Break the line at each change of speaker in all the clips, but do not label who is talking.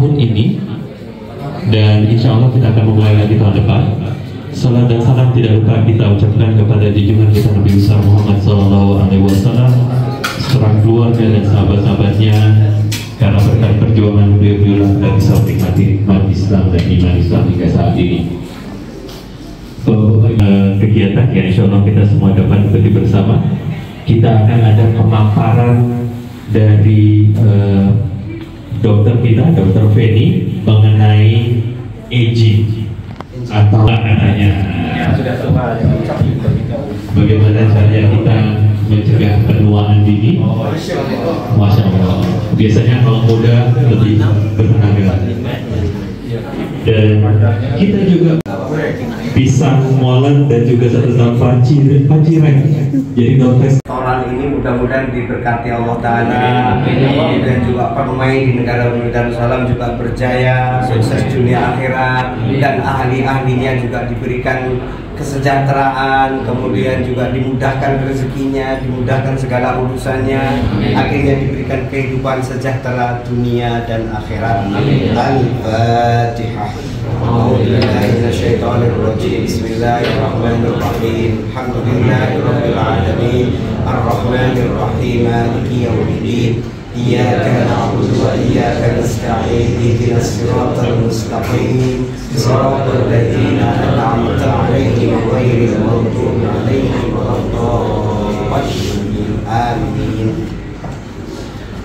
tahun ini, dan insya Allah kita akan memulai lagi tahun depan. Salam dan salam tidak lupa kita ucapkan kepada junjungan kita Nabi besar Muhammad SAW, seorang keluarga dan sahabat-sahabatnya, karena berkat perjuangan beliau kita bisa menikmati nikmat Islam dan iman Islam hingga saat ini. Kegiatan yang insya Allah kita semua dapat ikuti bersama. Kita akan ada pemaparan dari dokter kita, Dokter Feni, mengenai aging atau katanya bagaimana caranya kita mencegah penuaan dini. Masya Allah, biasanya kalau muda lebih bertenaga, dan kita juga pisang molen dan juga satu paciran. Jadi dokter
orang ini mudah-mudahan diberkati Allah Ta'ala, dan juga permain di negara Darussalam juga berjaya, sukses dunia akhirat, dan ahli-ahlinya juga diberikan kesejahteraan, kemudian juga dimudahkan rezekinya, dimudahkan segala urusannya, akhirnya diberikan kehidupan sejahtera dunia dan akhirat. Al-Fatihah. Bismillahirrahmanirrahim. Alhamdulillahirabbil alamin. Ar-Rahmanir-Rahim. Maliki yaumiddin. Iyyaka na'budu wa iyyaka nasta'in. Ihdinas siratal mustaqim. Siratal ladzina an'amta 'alaihim ghairil maghdubi 'alaihim waladdallin. Amin.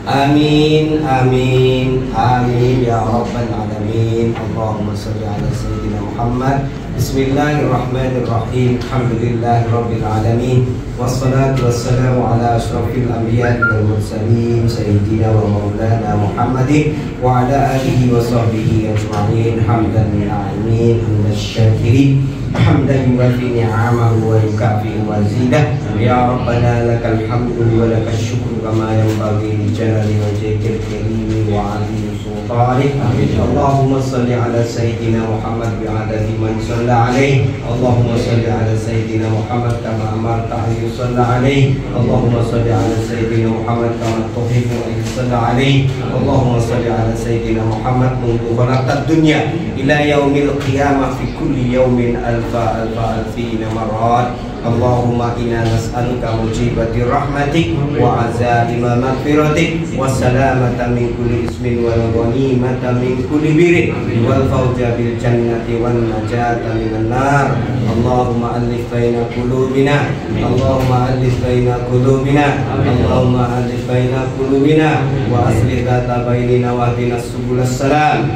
Amin, amin, amin ya rabbal alamin. Allahumma shalli ala sayyidina Muhammad. Bismillahirrahmanirrahim. Alhamdulillahirabbil alamin. Wassalatu wassalamu ala asyrafil anbiya'i wal mursalin sayyidina wa maulana Muhammadin wa ala alihi wa sahbihi ajma'in. Hamdan lil alamin, hamdan syakirin, hamdan yuwafi ni'amahu wa yukafi mazidah. Ya Rabbana lakal hamdu wa lakal syukru kama yanbaghi li jalali wajhikal karim wa 'azimi sultanik. Allahumma shalli ala sayyidina Muhammad bi 'adadi man shalla alaihi. Allahumma shalli ala sayyidina Muhammad kama amarta an yusalla alaihi. Allahumma shalli ala sayyidina Muhammad kama tuhibbu an yusalla alaihi. Allahumma shalli ala sayyidina Muhammad mundu khalaqtad dunya ila yaumil qiyamah fi kulli yaumin alfina marrat. Allahumma inna nas'aluka mujibati rahmatik wa azaima maghfiratik wa salamata min kulli ismin wal ghanimata min kulli birrin wal fawza bil jannati wan najata minan nar. Allahumma alif baina qulubina, Allahumma alif baina qulubina, Allahumma alif baina qulubina wa aslih dhata bainina wa hdinas subulas salam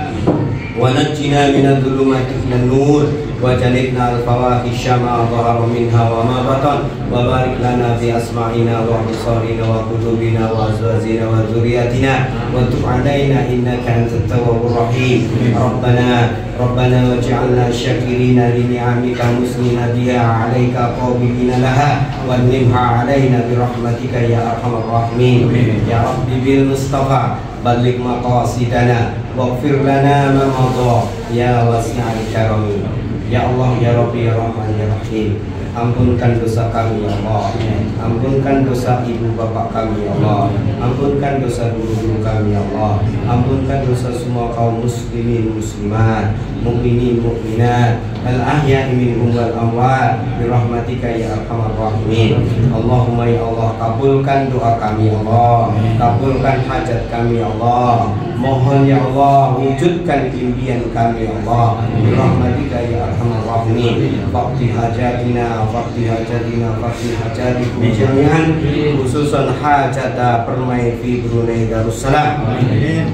wa najjina minadh dhulumati ilan nur wa janibna al-fawahisha ma dhahara minha wa ma batan wa barik lana fi asma'ina wa absarina wa qulubina wa azwajina wa dhurriyyatina wa tub 'alaina innaka antat tawwabur rahim. Rabbana waj'alna syakirina li ni'amika muslimina biha 'alaika qabilina laha wa nimha 'alaina bi rahmatika ya arhamar rahimin. Ya Rabbi bil Mustafa balligh maqasidana waghfir lana ma madha ya wasi'al karami. Ya Allah, ya Rabbi, ya Rahman, ya Rahim, ampunkan dosa kami ya Allah, ampunkan dosa ibu bapak kami ya Allah, ampunkan dosa guru-guru kami ya Allah, ampunkan dosa semua kaum muslimin muslimat, mukminin mukminat, al-ahya'i minhum wal amwat, bi rahmatika ya arhamar rahimin. Allahumma ya Allah, kabulkan doa kami ya Allah, kabulkan hajat kami ya Allah. Mohon ya Allah, wujudkan impian kami ya Allah, bi rahmatika ya arhamar rahimin. Faqdi hajatina, faqdi hajatina, faqdi hajatikum jami'an, khususan hajata permai fi Brunei Darussalam.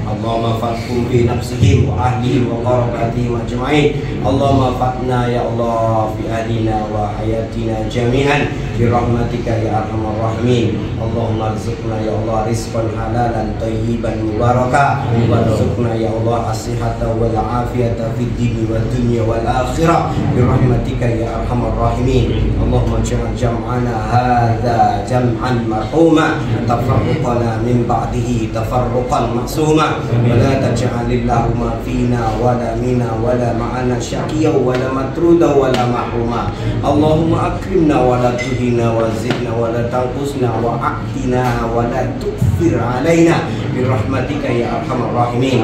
Allahumma faqhum fi nafsihim wa ahlihim wa qarabatihim ajma'in. Allahumma faqna ya Allah fi ahlina wa hayatina jami'an bi rahmatika ya arhamar rahimin. Allahumma rizqna ya Allah rizqan halalan thayyiban mubarakah, warzuqna ya Allah as-sihhata wal afiyata fid dini wad dunya wal akhirah bi rahmatika ya arhamar rahimin. Allahumma ja'al jam'ana hadza جمعا مرحوما تفرقنا من بعده تفرقا معصوما ولا تجعل اللهم فينا ولا منا ولا معنا شقيا ولا مطرودا ولا محروما اللهم أكرمنا ولا تهنا وزدنا ولا تنقصنا وأعطنا ولا تؤثر علينا برحمتك يا أرحم الراحمين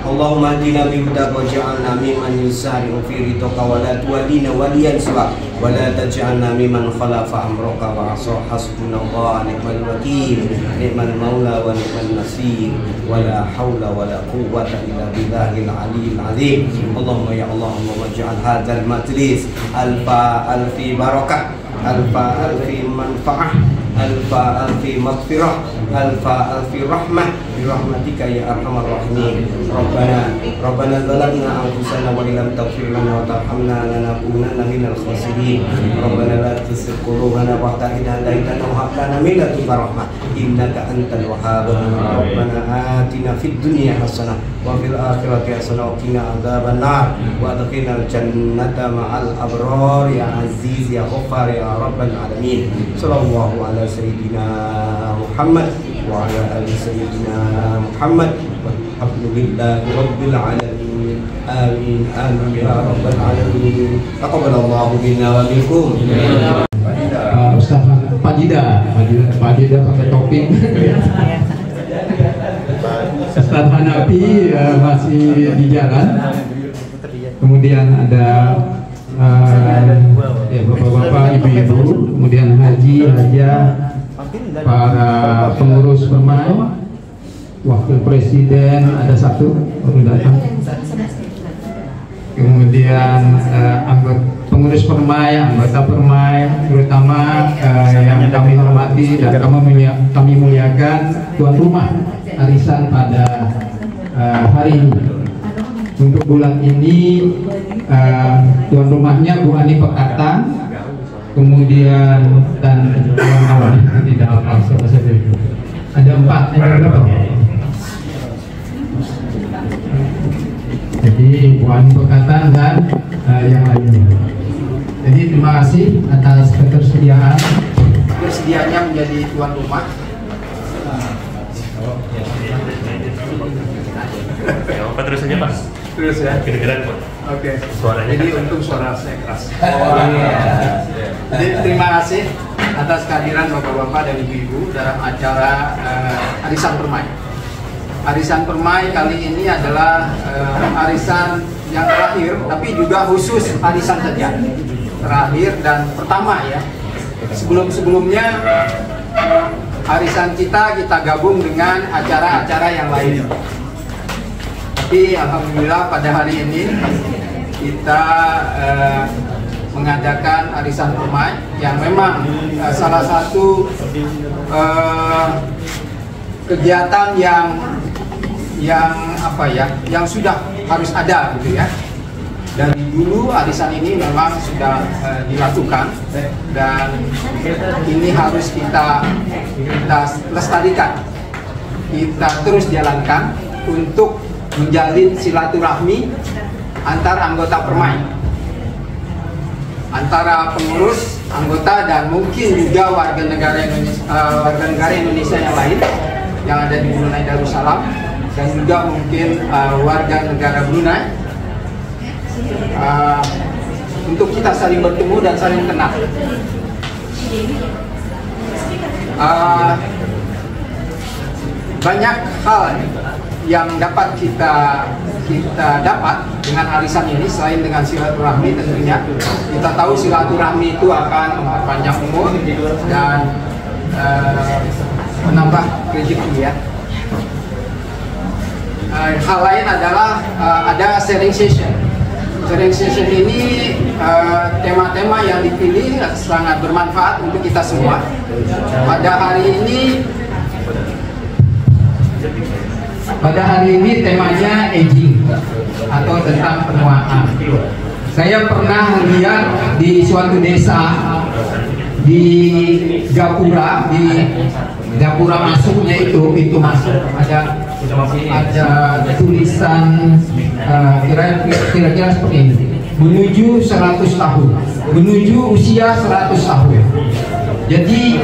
اللهم اهدنا بهداك واجعلنا ممن يسارع في رضاك ولا تولينا وليا سواك ولا تجعلنا ممن خلف أمرك وعصى حسبنا الله نعم الوكيل نعم المولى ونعم النصير ولا حول ولا قوة إلا بالله العلي العظيم اللهم يا الله اللهم اجعل هذا المجلس ألف بركة ألف منفعة ألف مغفرة ألف رحمة برحمتك يا أرحم الراحمين ربنا ظلمنا أنفسنا وإن لم تغفر لنا وترحمنا لنكونن من الخاسرين ربنا لا تزغ قلوبنا بعد إذ هديتنا وهب لنا من لدنك رحمة إنك أنت الوهاب ربنا آتنا في الدنيا حسنة وفي الآخرة حسنة وقنا عذاب النار وأدخلنا الجنة مع الأبرار يا عزيز يا غفار يا رب العالمين صلى الله على سيدنا محمد وعلى آل سيدنا محمد والحمد لله رب العالمين آمين آمين يا رب العالمين تقبل الله منا ومنكم.
Ustaz Pak Jida pakai topping. Ustaz Hanafi masih di jalan. Kemudian ada bapak-bapak, ibu-ibu, kemudian hajah, para pengurus permai, wakil presiden ada satu baru datang. Kemudian pengurus permai, anggota permai, terutama yang kami hormati dan kami muliakan tuan rumah arisan pada hari ini. Untuk bulan ini tuan rumahnya Bu Ani Pekatan, kemudian dan kawan-kawan tidak apa saja itu. Ada 4 yang berapa? Jadi Bu Ani Pekatan dan yang lainnya. Jadi terima kasih atas ketersediaannya menjadi tuan rumah.
Ya, Pak terus saja Pak.
Terus ya.
Kira-kira Pak.
Oke.
Suaranya.
Jadi untung suara saya keras. Jadi terima kasih atas kehadiran bapak-bapak dan ibu-ibu dalam acara arisan permai. Arisan permai kali ini adalah arisan yang terakhir, tapi juga khusus arisan saja. Terakhir dan pertama ya. Sebelum-sebelumnya arisan kita gabung dengan acara-acara yang lain. Tapi alhamdulillah pada hari ini kita mengadakan arisan permai yang memang salah satu kegiatan yang sudah harus ada gitu ya. Dari dulu arisan ini memang sudah dilakukan dan ini harus kita lestarikan, kita terus jalankan untuk menjalin silaturahmi antar anggota permai, antara pengurus, anggota dan mungkin juga warga negara Indonesia yang lain yang ada di Brunei Darussalam dan juga mungkin warga negara Brunei. Untuk kita saling bertemu dan saling kenal. Banyak hal yang dapat kita dapat dengan arisan ini selain dengan silaturahmi tentunya. Kita tahu silaturahmi itu akan memperpanjang umur dan menambah rezeki ya. Hal lain adalah ada sharing session. Sharing session ini tema-tema yang dipilih sangat bermanfaat untuk kita semua. Pada hari ini temanya aging atau tentang penuaan. Saya pernah lihat di suatu desa di Gapura, masuknya itu pintu masuk ada tulisan kira-kira seperti ini, menuju 100 tahun, menuju usia 100 tahun. Jadi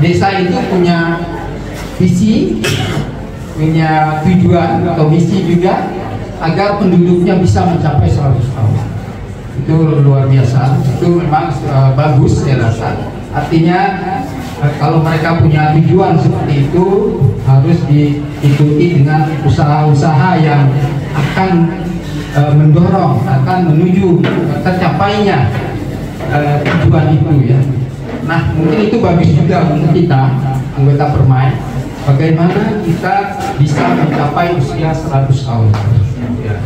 desa itu punya visi, punya tujuan atau misi juga agar penduduknya bisa mencapai 100 tahun. Itu luar biasa, itu memang bagus saya rasa. Artinya kalau mereka punya tujuan seperti itu harus diikuti dengan usaha-usaha yang akan mendorong, akan menuju tercapainya tujuan itu ya. Nah, mungkin itu bagus juga untuk kita anggota Permai, bagaimana kita bisa mencapai usia 100 tahun ya.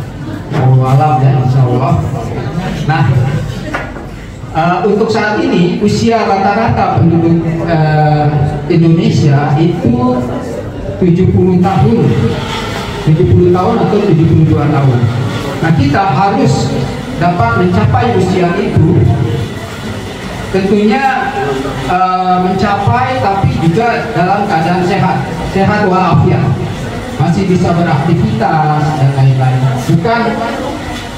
Walau ya, insya Allah. Nah, untuk saat ini usia rata-rata penduduk Indonesia itu 70 tahun atau 72 tahun. Nah, kita harus dapat mencapai usia itu, tentunya mencapai tapi juga dalam keadaan sehat walafiat, masih bisa beraktivitas dan lain-lain. Bukan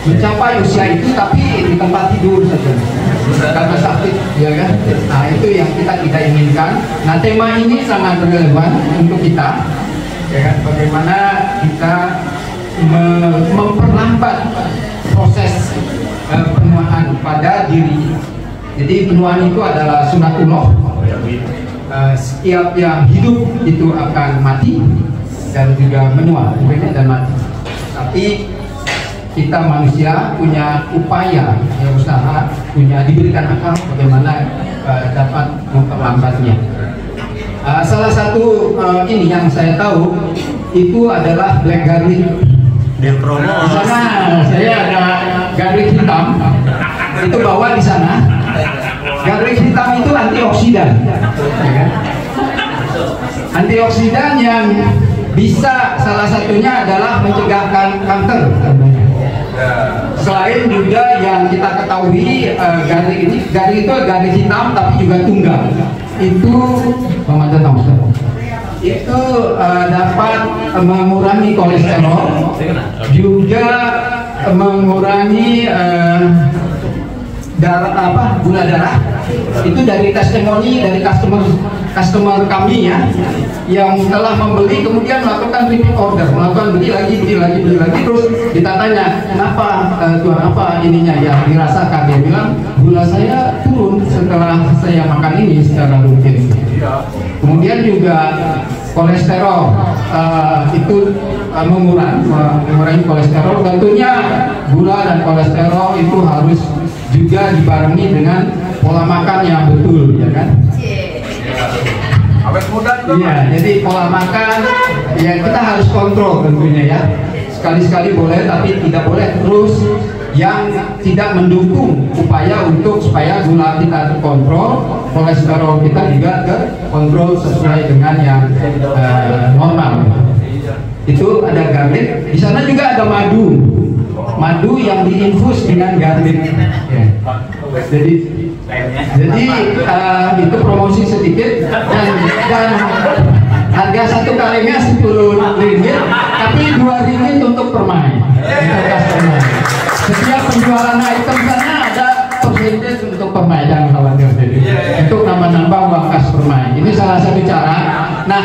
mencapai usia itu tapi di tempat tidur saja karena sakit, ya kan? Nah, itu yang kita tidak inginkan. Nah, tema ini sangat relevan untuk kita, ya kan? Bagaimana kita memperlambat proses penuaan pada diri. Jadi penuaan itu adalah sunatullah. Setiap yang hidup itu akan mati dan juga menua, dan mati. Tapi kita manusia punya upaya, usaha, diberikan akal bagaimana dapat memperlambatnya. Salah satu ini yang saya tahu itu adalah black garlic. Di sana saya ada garlic hitam, itu bawa di sana. Garlic hitam itu antioksidan, ya kan? Antioksidan yang bisa salah satunya adalah mencegah kanker. Selain juga yang kita ketahui garlic itu garlic hitam tapi juga tunggal. Itu itu dapat mengurangi kolesterol, juga mengurangi gula darah. Itu dari testimoni dari customer kami ya, yang telah membeli kemudian melakukan repeat order, melakukan beli lagi terus kita tanya kenapa Tuhan, apa ininya ya dirasakan. Dia bilang gula saya turun setelah saya makan ini secara rutin. Kemudian juga kolesterol itu mengurangi kolesterol. Tentunya gula dan kolesterol itu harus juga dibarengi dengan pola makan yang betul, ya kan? Iya, jadi pola makan ya kita harus kontrol tentunya ya. Sekali-sekali boleh, tapi tidak boleh terus yang tidak mendukung upaya untuk supaya gula kita terkontrol, kolesterol kita juga terkontrol sesuai dengan yang normal. Itu ada garlic. Di sana juga ada madu yang diinfus dengan garlic. Ya. Jadi itu promosi sedikit dan harga satu kalinya 10 ringgit, tapi 2 ringgit untuk Permai. Setiap penjualan item sana ada persentage untuk Permai, jangan khawatir. Untuk nambah-nambah uang kas Permai. Ini salah satu cara. Nah,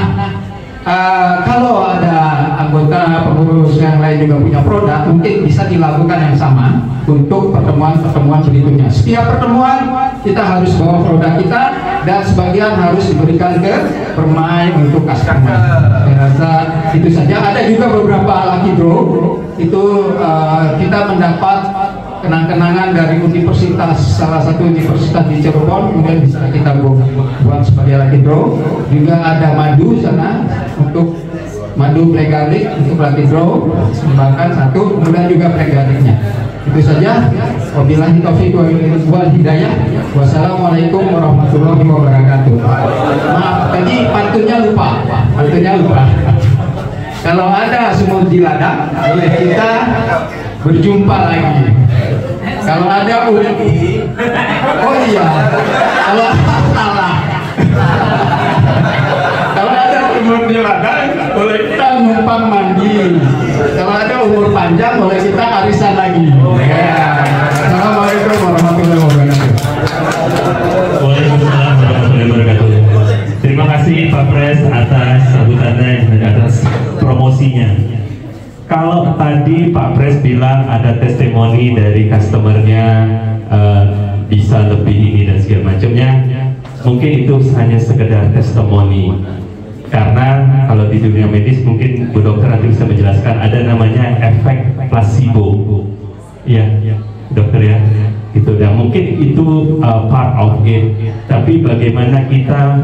kalau ada anggota pengurus yang lain juga punya produk, mungkin bisa dilakukan yang sama untuk pertemuan berikutnya. Setiap pertemuan kita harus bawa produk kita dan sebagian harus diberikan ke Permai untuk customer. Saya rasa itu saja. Ada juga beberapa lucky draw. Itu kita mendapat kenang-kenangan dari universitas, salah satu universitas di Cirebon, kemudian bisa kita buat sebagai lucky draw. Juga ada madu sana untuk madu black garlic untuk lucky draw, sumbangkan satu, kemudian juga black garlicnya. Itu saja. Wabillahi taufiq wal hidayah. Wassalamualaikum warahmatullahi wabarakatuh. Maaf, tadi pantunnya lupa. Kalau ada sumur di ladang, boleh kita berjumpa lagi. Kalau ada oh iya, kalau salah. Kalau ada umur di ladang, boleh kita numpang mandi. Kalau ada umur panjang, boleh kita arisan lagi. Ya. Assalamualaikum warahmatullahi wabarakatuh.
kasih Pak Pres atas sambutannya dan atas promosinya. Kalau tadi Pak Pres bilang ada testimoni dari customernya bisa lebih ini dan segala macamnya, mungkin itu hanya sekedar testimoni. Karena kalau di dunia medis mungkin Bu Dokter nanti bisa menjelaskan ada namanya efek placebo. Ya, Dokter ya. Gitu, dan mungkin itu part of it. Tapi bagaimana kita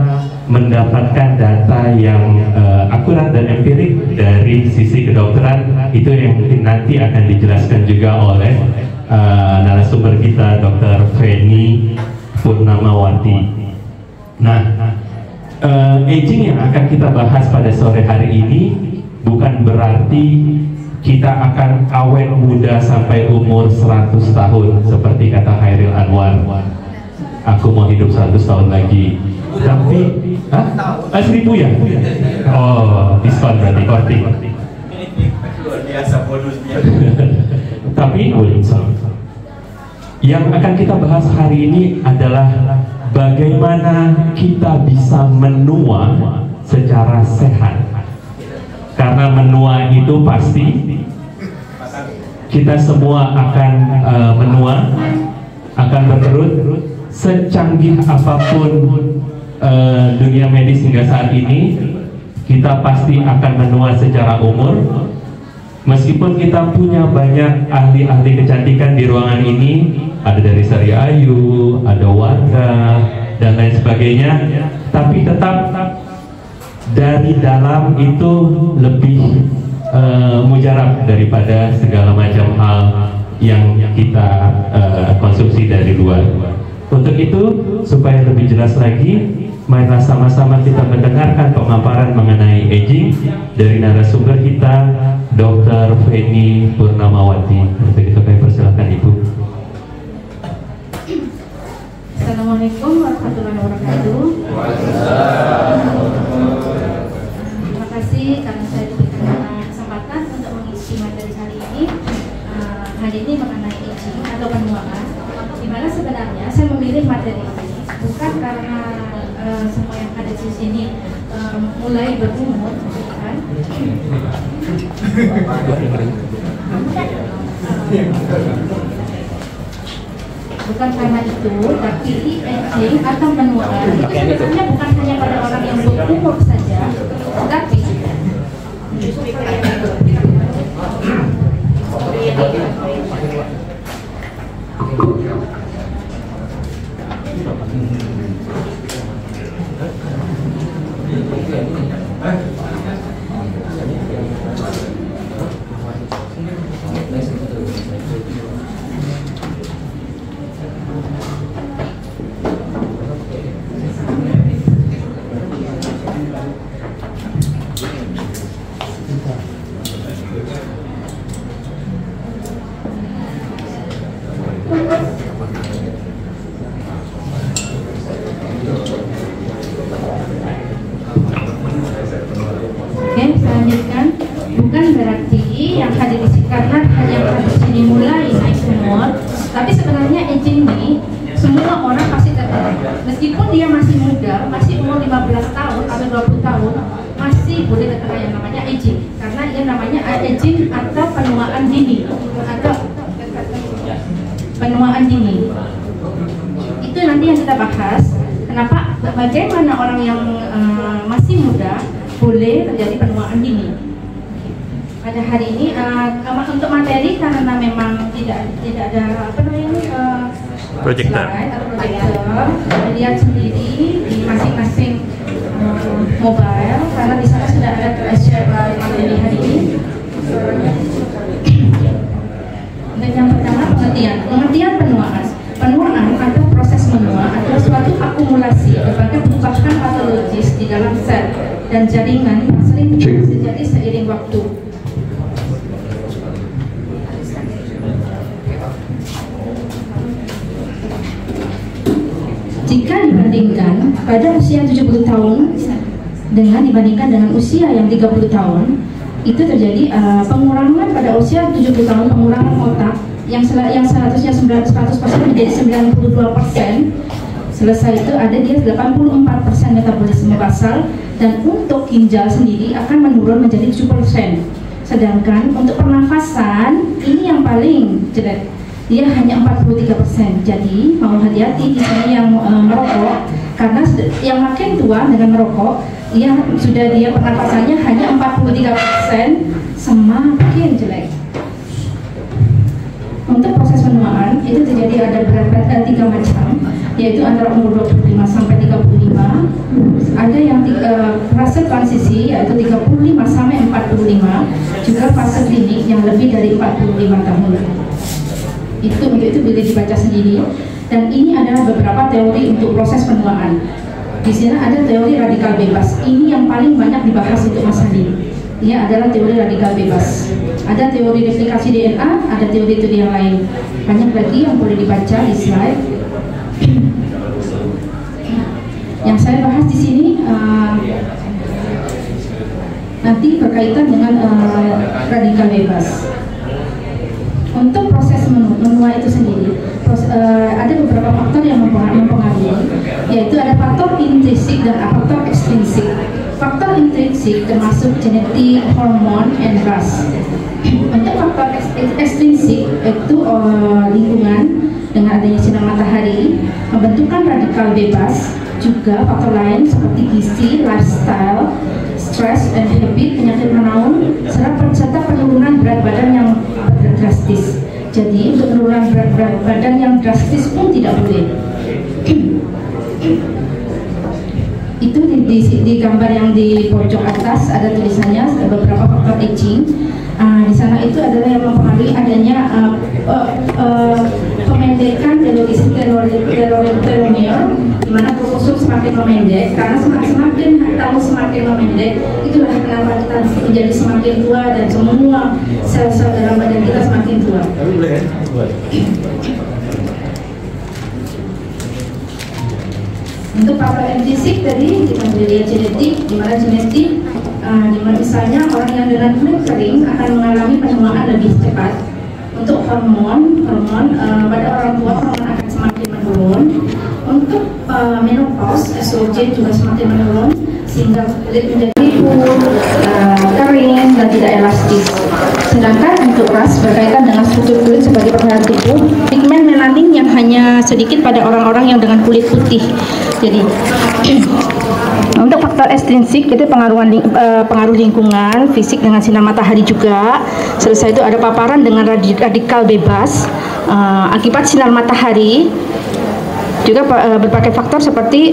mendapatkan data yang akurat dan empirik dari sisi kedokteran, itu yang mungkin nanti akan dijelaskan juga oleh narasumber kita, Dr. Feni Purnamawati. Nah, aging yang akan kita bahas pada sore hari ini bukan berarti kita akan awet muda sampai umur 100 tahun seperti kata Khairil Anwar. Aku mau hidup 100 tahun lagi. Tapi, 1000 ya? Oh, diskon berarti, korting.
Luar biasa bonusnya.
Tapi, yang akan kita bahas hari ini adalah bagaimana kita bisa menua secara sehat. Karena menua itu pasti kita semua akan menua, akan berkerut. Secanggih apapun dunia medis hingga saat ini, kita pasti akan menua secara umur. Meskipun kita punya banyak ahli-ahli kecantikan di ruangan ini, ada dari Sari Ayu, ada Warga, dan lain sebagainya, tapi tetap dari dalam itu lebih mujarab daripada segala macam hal yang kita konsumsi dari luar. Untuk itu, supaya lebih jelas lagi, marilah sama-sama kita mendengarkan pemaparan mengenai aging dari narasumber kita, Dr. Feni Purnamawati. Untuk itu kami persilakan Ibu.
Assalamualaikum warahmatullahi wabarakatuh. Terima kasih karena saya diberikan kesempatan untuk mengisi materi hari ini. Hari ini mengenai aging atau penuaan. Dimana sebenarnya saya memilih materi ini bukan karena semua yang ada di sini mulai berumur, bukan. Bukan karena itu, tapi aging atau penuaan itu sebenarnya bukan hanya pada orang yang berumur saja, tetapi bukan berarti yang hadir di sini karena hanya hadir di sini mulai naik umur, tapi sebenarnya aging ini semua orang pasti terkena. Meskipun dia masih muda, masih umur 15 tahun atau 20 tahun, masih boleh terkena yang namanya aging, karena yang namanya aging atau penuaan dini atau penuaan dini. Itu nanti yang kita bahas. Kenapa? Bagaimana orang yang masih muda boleh terjadi penuaan dini. Pada hari ini untuk materi karena memang tidak ada apa namanya
projector.
Lihat sendiri di masing-masing mobile karena di sana sudah ada share materi hari ini. Dan yang pertama pengertian penuaan. Penuaan atau proses menua adalah suatu akumulasi berbagai perubahan patologis di dalam sel dan jaringan yang sering terjadi seiring waktu. Jika dibandingkan pada usia 70 tahun dibandingkan dengan usia yang 30 tahun, itu terjadi pengurangan pada usia 70 tahun, pengurangan otak yang seharusnya 100% menjadi 92%, Selesai itu ada dia 84% metabolisme basal, dan untuk ginjal sendiri akan menurun menjadi 7%. Sedangkan untuk pernafasan ini yang paling jelek, dia hanya 43%. Jadi mau hati-hati di sini yang merokok, karena yang makin tua dengan merokok, dia pernafasannya hanya 43%, semakin jelek. Untuk proses penuaan itu terjadi ada tiga macam, yaitu antara umur 25 sampai 35. Ada yang fase transisi yaitu 35 sampai 45, juga fase klinik yang lebih dari 45 tahun. Itu boleh dibaca sendiri. Dan ini adalah beberapa teori untuk proses penuaan. Di sini ada teori radikal bebas. Ini yang paling banyak dibahas untuk Mas Hadi. Ia adalah teori radikal bebas. Ada teori replikasi DNA, ada teori-teori yang lain. Banyak lagi yang boleh dibaca di slide. Yang saya bahas di sini nanti berkaitan dengan radikal bebas. Untuk proses menua itu sendiri, ada beberapa faktor yang mempengaruhi, yaitu ada faktor intrinsik dan faktor ekstrinsik. Faktor intrinsik termasuk genetik, hormon, and ras. Untuk faktor ekstrinsik itu lingkungan dengan adanya sinar matahari, pembentukan radikal bebas, juga faktor lain seperti gizi, lifestyle, stres, and habit, penyakit menaun, serta penurunan berat badan yang drastis. Jadi untuk penurunan berat badan yang drastis pun tidak boleh. Itu di gambar yang di pojok atas ada tulisannya beberapa faktor aging. Di sana itu adalah yang mempengaruhi adanya pemendekan telomere, di mana kromosom semakin memendek. Karena semakin tahun semakin memendek, itulah kenapa kita menjadi semakin tua dan semua sel-sel dalam badan kita semakin tua. Untuk faktor intrinsik tadi kita boleh lihat genetik, di mana genetik, di mana misalnya orang yang dengan kulit kering akan mengalami penuaan lebih cepat. Untuk hormon pada orang tua hormon akan semakin menurun. Untuk menopause, estrogen juga semakin menurun sehingga kulit menjadi kering dan tidak elastis. Sedangkan untuk ras berkaitan dengan struktur kulit sebagai pertahanan tubuh, pigmen melanin yang hanya sedikit pada orang-orang yang dengan kulit putih. Jadi untuk faktor ekstrinsik itu pengaruh lingkungan, fisik dengan sinar matahari juga. Selesai itu ada paparan dengan radikal bebas akibat sinar matahari. Juga berbagai faktor seperti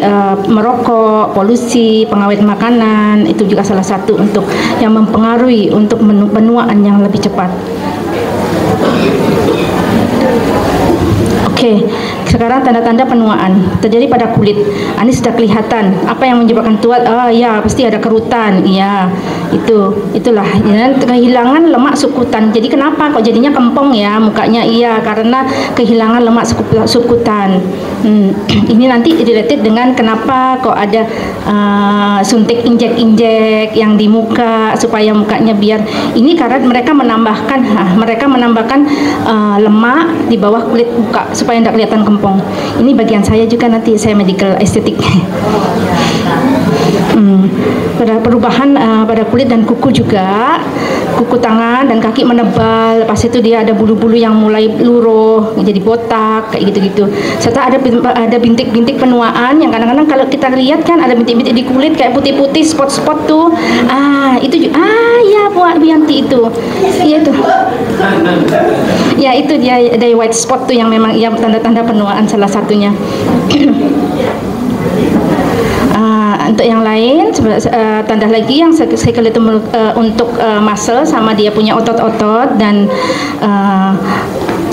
merokok, polusi, pengawet makanan, itu juga salah satu untuk yang mempengaruhi untuk penuaan yang lebih cepat. Oke, sekarang tanda-tanda penuaan terjadi pada kulit. Ini sudah kelihatan. Apa yang menyebabkan tua? Ya pasti ada kerutan. Ya, itulah. Dan kehilangan lemak sukutan. Jadi kenapa kok jadinya kempong ya mukanya? Iya, karena kehilangan lemak sukutan. Ini nanti related dengan kenapa kok ada suntik injek-injek yang di muka supaya mukanya biar ini, karena mereka menambahkan lemak di bawah kulit muka supaya tidak kelihatan kempong. Ini bagian saya juga, nanti saya medical estetik. Pada perubahan pada kulit dan kuku juga, kuku tangan dan kaki menebal, pas itu dia ada bulu-bulu yang mulai luruh jadi botak kayak gitu-gitu. Serta ada bintik-bintik penuaan yang kadang-kadang kalau kita lihat kan ada bintik-bintik di kulit kayak putih-putih spot-spot tuh. Itu ya Bu Bianti itu. Iya tuh. Ya itu dia dari white spot tuh yang memang ya tanda-tanda penuaan salah satunya. Untuk yang lain tanda lagi yang skeletal untuk muscle sama dia punya otot-otot dan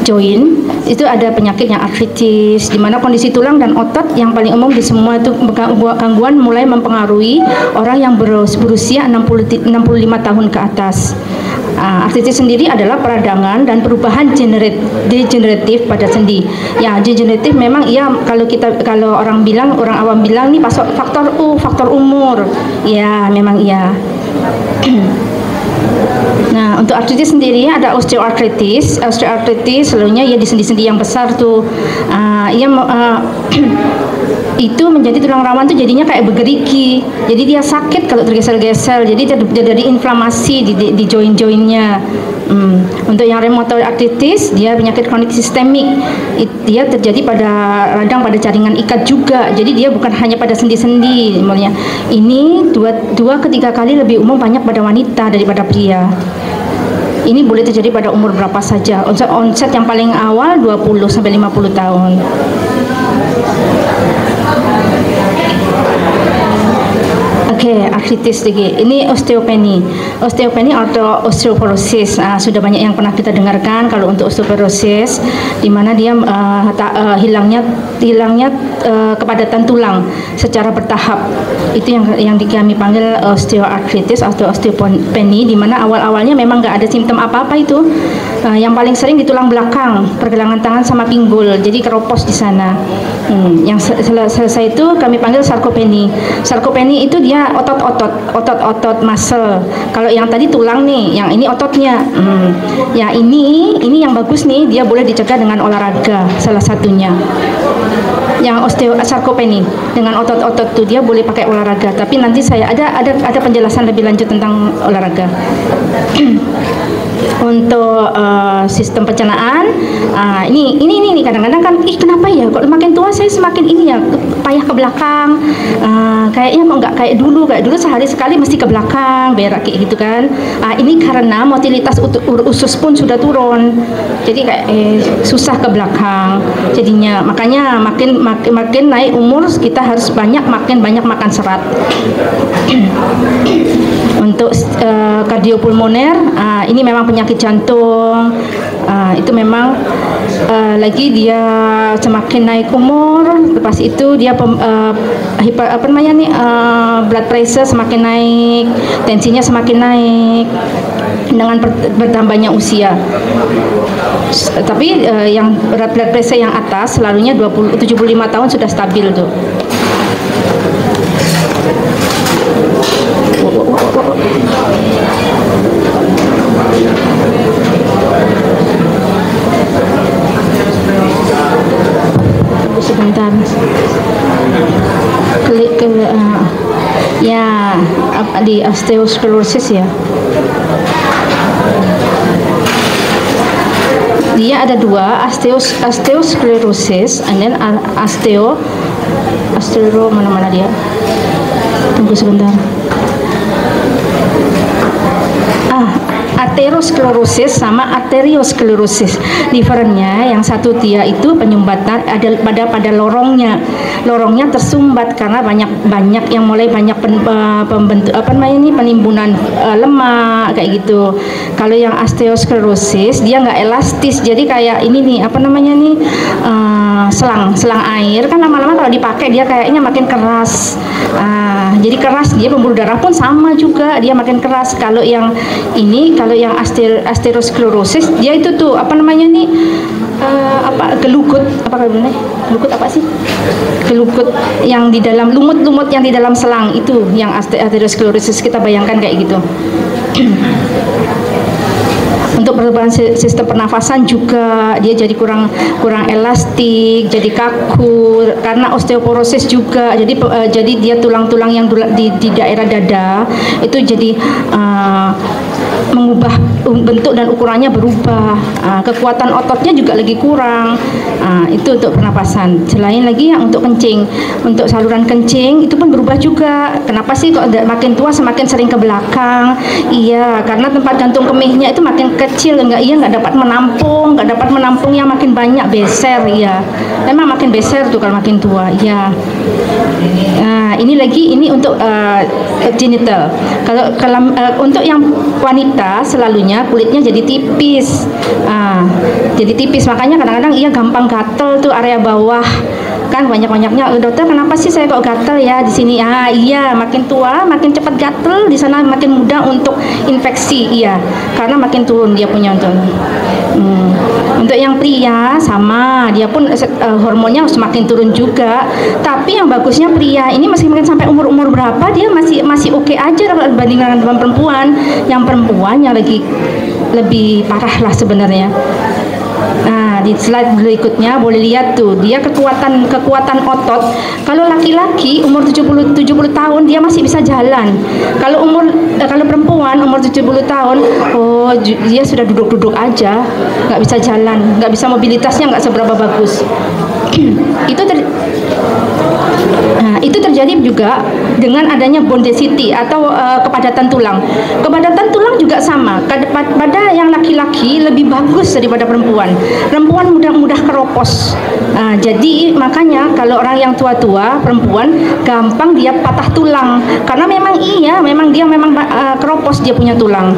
joint, itu ada penyakit yang artritis, di mana kondisi tulang dan otot yang paling umum di semua itu gangguan mulai mempengaruhi orang yang berusia 65 tahun ke atas. Artritis sendiri adalah peradangan dan perubahan degeneratif pada sendi. Ya, degeneratif memang iya, kalau orang awam bilang nih faktor umur. Ya, memang iya. Nah, untuk artritis sendiri ada osteoartritis. Osteoartritis selalunya ya di sendi-sendi yang besar tuh. Itu menjadi tulang rawan tuh jadinya kayak bergerigi. Jadi dia sakit kalau tergeser-geser. Jadi terjadi inflamasi di join-joinnya. Untuk yang rheumatoid arthritis, dia penyakit kronik sistemik. Dia terjadi radang pada jaringan ikat juga. Jadi dia bukan hanya pada sendi-sendi. Ini 2 ke 3 kali lebih umum banyak pada wanita daripada pria. Ini boleh terjadi pada umur berapa saja. Onset yang paling awal 20 sampai 50 tahun. Oke, artritis lagi. Ini osteopenia. Osteopenia atau osteoporosis. Sudah banyak yang pernah kita dengarkan kalau untuk osteoporosis, di mana dia hilangnya kepadatan tulang secara bertahap. Itu yang kami panggil osteoartritis atau osteopenia, di mana awal-awalnya memang nggak ada simptom apa-apa itu. Yang paling sering di tulang belakang, pergelangan tangan sama pinggul. Jadi keropos di sana. Yang selesai itu kami panggil sarkopenia. Sarkopenia itu dia otot muscle. Kalau yang tadi tulang nih, yang ini ototnya. Ya ini yang bagus nih, dia boleh dicegah dengan olahraga salah satunya. Yang sarkopenia dengan otot-otot tuh dia boleh pakai olahraga. Tapi nanti saya ada penjelasan lebih lanjut tentang olahraga. Untuk sistem pencernaan, ini kadang-kadang kan, kenapa ya kok makin tua saya semakin ini ya, payah ke belakang, kayaknya kok nggak kayak dulu sehari sekali mesti ke belakang berak kayak gitu kan. Ini karena motilitas usus pun sudah turun, jadi kayak susah ke belakang jadinya. Makanya makin naik umur kita harus makin banyak makan serat. Untuk kardiopulmoner, ini memang penyakit jantung. Itu memang lagi dia semakin naik umur, lepas itu dia blood pressure semakin naik, tensinya semakin naik dengan bertambahnya usia. Tapi yang blood pressure yang atas selalunya 75 tahun sudah stabil tuh. Sebentar, klik ke di osteosklerosis ya. Dia ada 2, osteosklerosis and then osteo mana dia. Tunggu sebentar. Aterosklerosis sama arteriosklerosis. Differentnya yang satu dia itu penyumbatan ada pada lorongnya tersumbat karena banyak yang mulai banyak pembentuk penimbunan lemak kayak gitu. Kalau yang osteosklerosis dia nggak elastis, jadi kayak ini nih selang air kan lama-lama kalau dipakai dia kayaknya makin keras. Jadi keras, dia pembuluh darah pun sama juga, dia makin keras. Kalau yang aterosklerosis dia itu tuh gelugut gelugut yang di dalam lumut yang di dalam selang, itu yang aterosklerosis, kita bayangkan kayak gitu. Untuk perubahan sistem pernafasan juga dia jadi kurang elastik, jadi kaku karena osteoporosis juga. Jadi dia tulang-tulang yang di daerah dada itu jadi mengubah bentuk dan ukurannya berubah. Kekuatan ototnya juga lagi kurang. Itu untuk pernapasan. Selain lagi yang untuk kencing, untuk saluran kencing itu pun berubah juga. Kenapa sih kok makin tua semakin sering ke belakang? Iya, karena tempat gantung kemihnya itu makin kecil, nggak dapat menampung yang makin banyak, beser ya. Memang makin beser tuh kalau makin tua ya. Nah, ini untuk genital. Kalau untuk yang wanita selalunya kulitnya jadi tipis. Makanya kadang-kadang ia gampang gatel tuh area bawah. kan banyak-banyaknya, dokter kenapa sih saya kok gatel ya di sini? Ah iya, makin tua makin cepat gatel, di sana makin mudah untuk infeksi. Iya, karena makin turun dia punya untuk. Untuk yang pria sama, dia pun hormonnya semakin turun juga. Tapi yang bagusnya pria ini masih mungkin sampai umur berapa dia masih oke aja dibandingkan dengan perempuan. Yang perempuan yang lebih parah lah sebenarnya. Nah, di slide berikutnya boleh lihat tuh, dia kekuatan otot. Kalau laki-laki umur 70 tahun dia masih bisa jalan. Kalau perempuan umur 70 tahun, oh dia sudah duduk-duduk aja, nggak bisa jalan, nggak bisa, mobilitasnya nggak seberapa bagus. Itu terjadi juga dengan adanya bone density atau kepadatan tulang. Kepadatan tulang juga sama. Pada yang laki-laki lebih bagus daripada perempuan. Perempuan mudah keropos. Jadi makanya kalau orang yang tua-tua, perempuan gampang dia patah tulang. Karena memang dia keropos dia punya tulang.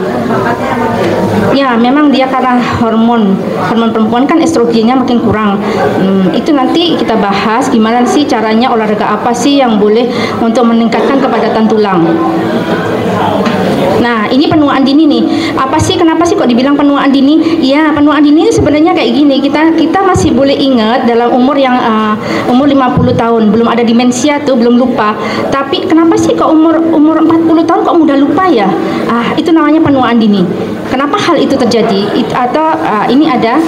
Ya, memang dia karena hormon perempuan kan estrogennya makin kurang. Itu nanti kita bahas gimana sih caranya, olahraga apa sih yang boleh untuk meningkatkan kepadatan tulang. Nah, ini penuaan dini nih. Kenapa sih kok dibilang penuaan dini? Ya, penuaan dini sebenarnya kayak gini. Kita masih boleh ingat dalam umur yang umur 50 tahun, belum ada demensia tuh, belum lupa. Tapi kenapa sih kok umur 40 tahun kok mudah lupa ya? Itu namanya penuaan dini. Kenapa hal itu terjadi? Ini ada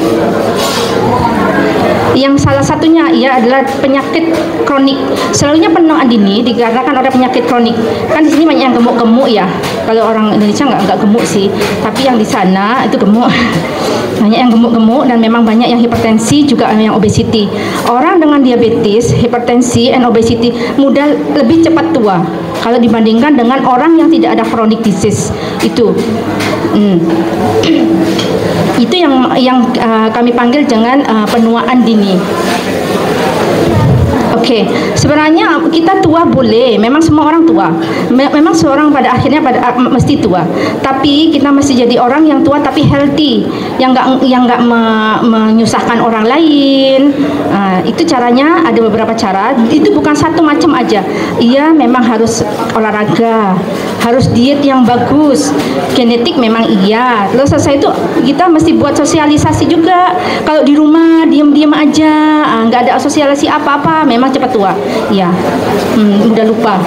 yang salah satunya adalah penyakit kronik. Selalunya penuaan dini dikarenakan oleh penyakit kronik. Kan di sini banyak yang gemuk-gemuk ya. Kalau orang Indonesia nggak gemuk sih, tapi yang di sana itu gemuk. Banyak yang gemuk-gemuk dan memang banyak yang hipertensi, juga yang obesity. Orang dengan diabetes, hipertensi, and obesity lebih cepat tua kalau dibandingkan dengan orang yang tidak ada chronic disease itu. Itu yang kami panggil dengan penuaan dini. Oke, sebenarnya kita tua boleh, memang semua orang tua. Memang seorang pada akhirnya mesti tua. Tapi kita mesti jadi orang yang tua tapi healthy, yang nggak menyusahkan orang lain. Itu caranya ada beberapa cara. Itu bukan satu macam aja. Iya, memang harus olahraga, harus diet yang bagus, genetik memang iya. Terus selesai itu kita mesti buat sosialisasi juga. Kalau di rumah diam-diam aja, nggak ada sosialisasi apa-apa, memang cepat tua. Ya, udah lupa.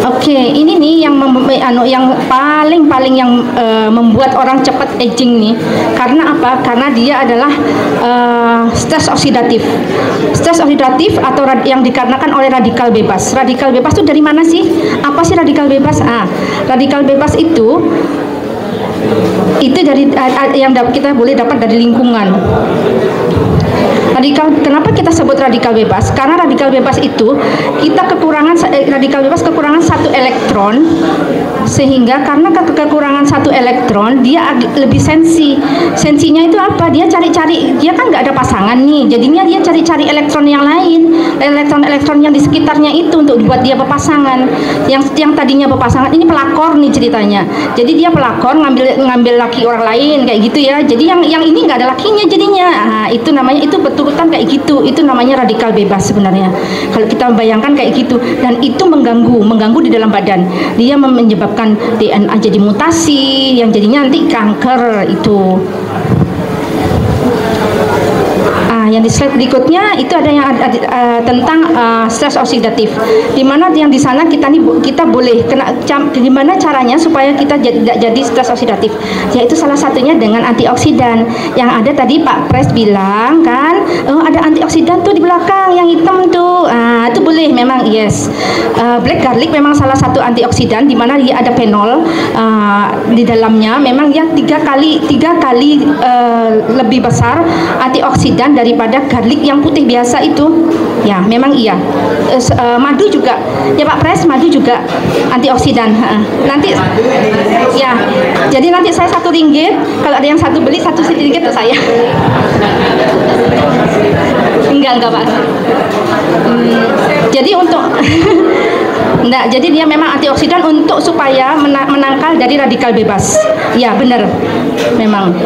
Oke, ini nih yang paling yang membuat orang cepat aging nih. Karena apa? Karena dia adalah stres oksidatif. Stres oksidatif atau yang dikarenakan oleh radikal bebas. Radikal bebas itu dari mana sih? Apa sih radikal bebas? Radikal bebas itu dari yang kita boleh dapat dari lingkungan. Kenapa kita sebut radikal bebas? Karena radikal bebas itu kita radikal bebas kekurangan satu elektron, sehingga karena kekurangan satu elektron dia lebih sensinya itu apa? Dia cari-cari, dia kan nggak ada pasangan nih, jadinya dia cari-cari elektron yang lain, elektron yang di sekitarnya itu untuk dibuat dia berpasangan. Yang tadinya berpasangan ini pelakor nih ceritanya, jadi dia pelakor ngambil laki orang lain kayak gitu ya. Jadi yang ini nggak ada lakinya jadinya. Itu namanya, itu beturutan kayak gitu, itu namanya radikal bebas sebenarnya. Kalau kita bayangkan kayak gitu, dan itu mengganggu di dalam badan. Dia menyebabkan DNA jadi mutasi, yang jadinya nanti kanker itu. Yang di slide berikutnya itu ada yang tentang stres oksidatif, dimana yang di sana kita boleh gimana caranya supaya kita tidak jadi stres oksidatif, yaitu salah satunya dengan antioksidan. Yang ada tadi Pak Pres bilang kan, ada antioksidan tuh di belakang yang hitam tuh. Itu boleh memang, yes. Black garlic memang salah satu antioksidan, dimana dia ada fenol di dalamnya. Memang dia tiga kali lebih besar antioksidan daripada garlic yang putih biasa itu. Ya, memang iya. Madu juga. Ya Pak Pres, madu juga antioksidan. Nanti ya. Jadi nanti saya RM1. Kalau ada yang satu beli RM1 untuk saya. Enggak Pak. Jadi untuk Enggak, jadi dia memang antioksidan untuk supaya menangkal dari radikal bebas. Ya, benar. Memang.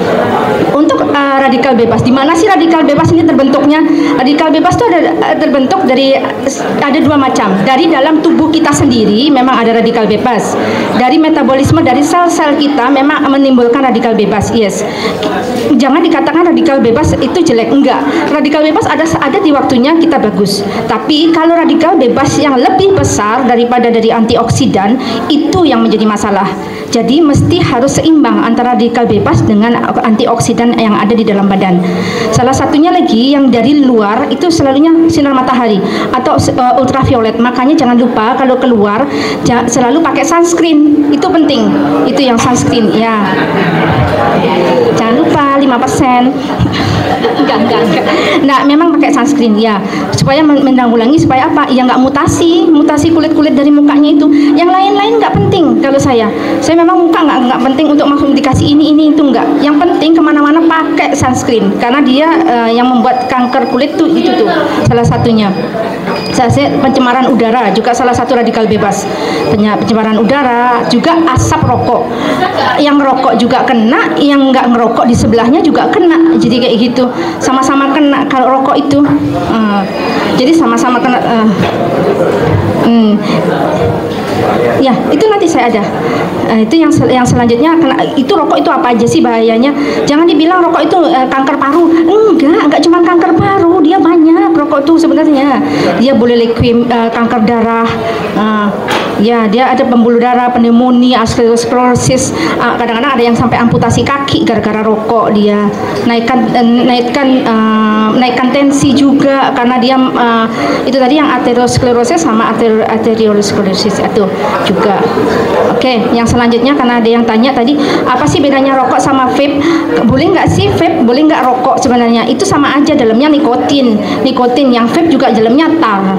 Untuk radikal bebas, di mana sih radikal bebas ini terbentuknya? Radikal bebas itu terbentuk dari ada dua macam. Dari dalam tubuh kita sendiri memang ada radikal bebas. Dari metabolisme dari sel-sel kita memang menimbulkan radikal bebas. Yes. Jangan dikatakan radikal bebas itu jelek, enggak. Radikal bebas ada di waktunya kita bagus. Tapi kalau radikal bebas yang lebih besar daripada dari antioksidan, itu yang menjadi masalah. Jadi mesti harus seimbang antara radikal bebas dengan antioksidan yang ada di dalam badan. Salah satunya lagi yang dari luar itu selalunya sinar matahari atau ultraviolet. Makanya jangan lupa kalau keluar selalu pakai sunscreen. Itu penting. Itu yang sunscreen ya. Jangan lupa 5%. Enggak. Nah, memang pakai sunscreen ya, supaya menanggulangi supaya apa? Ya nggak mutasi kulit dari mukanya itu. Yang lain-lain nggak penting kalau saya memang muka nggak penting untuk langsung dikasih ini itu nggak. Yang penting kemana-mana pakai sunscreen karena dia yang membuat kanker kulit tuh itu tuh salah satunya. Pencemaran udara juga salah satu radikal bebas. Pencemaran udara juga asap rokok. Yang rokok juga kena, yang nggak ngerokok di sebelahnya juga kena. Jadi kayak gitu, sama-sama kena kalau rokok itu. Jadi sama-sama kena. Ya, itu nanti saya ada. Itu yang selanjutnya itu rokok itu apa aja sih bahayanya? Jangan dibilang rokok itu kanker paru. Enggak cuma kanker paru, dia banyak rokok itu sebenarnya. Dia boleh kanker darah. Ya, dia ada pembuluh darah, pneumonia, sklerosis. Kadang-kadang ada yang sampai amputasi kaki gara-gara rokok. Dia naikkan tensi juga karena dia itu tadi yang aterosklerosis sama arteriosklerosis itu juga. Oke, yang selanjutnya karena ada yang tanya tadi apa sih bedanya rokok sama vape? Boleh nggak sih vape? Boleh nggak rokok? Sebenarnya itu sama aja, dalamnya nikotin. Yang vape juga dalamnya tar.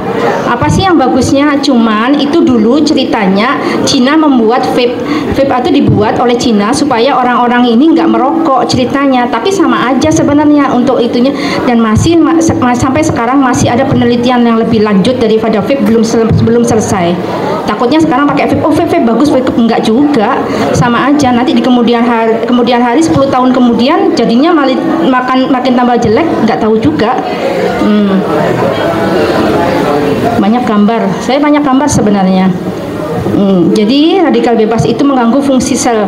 Apa sih yang bagusnya? Cuman itu dulu ceritanya Cina membuat vape. Vape itu dibuat oleh Cina supaya orang-orang ini nggak merokok ceritanya. Tapi sama aja sebenarnya untuk itunya, dan masih sampai sekarang masih ada penelitian yang lebih lanjut daripada vape belum selesai. Takutnya sekarang pakai vape, vape bagus, vape enggak juga, sama aja. Nanti di kemudian hari 10 tahun kemudian jadinya makin tambah jelek, nggak tahu juga. Banyak gambar, saya banyak gambar sebenarnya. Jadi radikal bebas itu mengganggu fungsi sel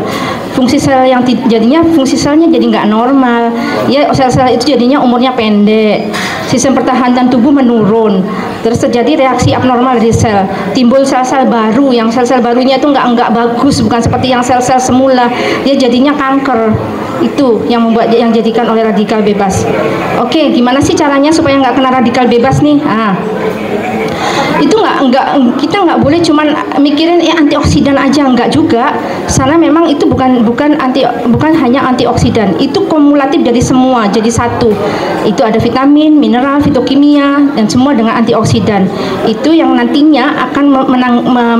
yang jadinya fungsi selnya jadi nggak normal. Ya, sel-sel itu jadinya umurnya pendek, sistem pertahanan tubuh menurun, terus terjadi reaksi abnormal dari sel, timbul sel-sel baru, yang sel-sel barunya itu nggak bagus, bukan seperti yang sel-sel semula, dia jadinya kanker. Itu yang jadikan oleh radikal bebas. Oke, gimana sih caranya supaya nggak kena radikal bebas nih? Itu kita nggak boleh cuman mikirin antioksidan aja, nggak juga. Karena memang itu bukan hanya antioksidan, itu kumulatif dari semua jadi satu. Itu ada vitamin, mineral, fitokimia, dan semua dengan antioksidan. Itu yang nantinya akan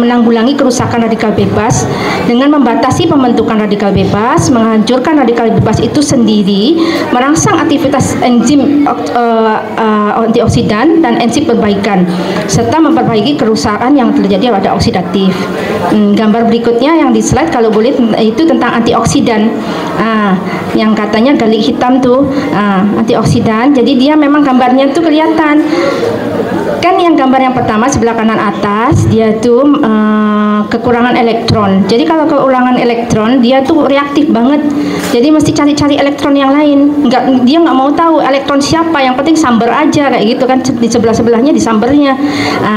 menanggulangi kerusakan radikal bebas dengan membatasi pembentukan radikal bebas, menghancurkan radikal bebas itu sendiri, merangsang aktivitas enzim antioksidan dan enzim perbaikan, serta memperbaiki kerusakan yang terjadi pada oksidatif. Gambar berikutnya yang di slide kalau boleh itu tentang antioksidan. Yang katanya galik hitam tuh antioksidan. Jadi dia memang gambarnya tuh kelihatan. Kan yang gambar yang pertama sebelah kanan atas dia tuh kekurangan elektron. Jadi kalau kekurangan elektron dia tuh reaktif banget. Jadi mesti cari-cari elektron yang lain. Dia nggak mau tahu elektron siapa, yang penting samber aja kayak gitu kan, di sebelah-sebelahnya di sambernya.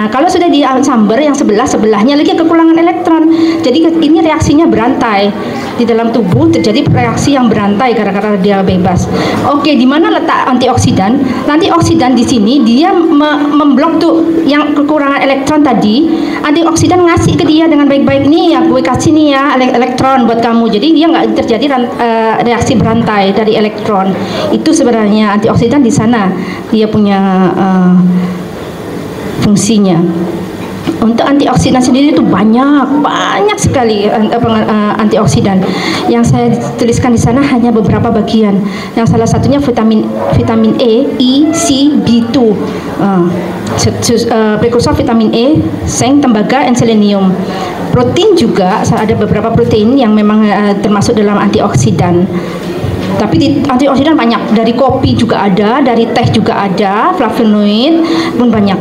Kalau sudah di samber yang sebelahnya lagi kekurangan elektron. Jadi ini reaksinya berantai. Di dalam tubuh terjadi reaksi yang berantai gara-gara dia bebas. Oke, di mana letak antioksidan? Antioksidan di sini dia memblok tuh yang kekurangan elektron tadi. Antioksidan ngasih ke dia dengan baik-baik, nih ya gue kasih nih ya elektron buat kamu. Jadi dia nggak terjadi reaksi berantai dari elektron. Itu sebenarnya antioksidan di sana dia punya fungsinya. Untuk antioksidan sendiri itu banyak sekali antioksidan. Yang saya tuliskan di sana hanya beberapa bagian. Yang salah satunya vitamin E, C, B2. Prekursor vitamin E, seng, tembaga, dan selenium. Protein juga ada beberapa protein yang memang termasuk dalam antioksidan. Tapi antioksidan banyak, dari kopi juga ada, dari teh juga ada, flavonoid pun banyak.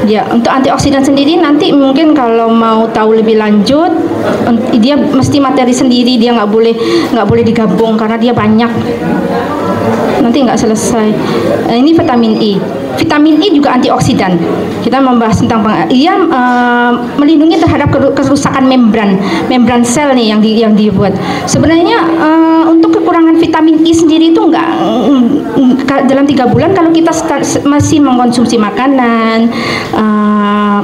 Ya, untuk antioksidan sendiri nanti mungkin kalau mau tahu lebih lanjut, dia mesti materi sendiri, dia nggak boleh digabung karena dia banyak. Nanti nggak selesai. Ini vitamin E. Vitamin E juga antioksidan. Kita membahas tentang ia melindungi terhadap kerusakan membran sel nih yang dibuat. Sebenarnya untuk kekurangan vitamin E sendiri itu enggak dalam 3 bulan kalau kita masih mengkonsumsi makanan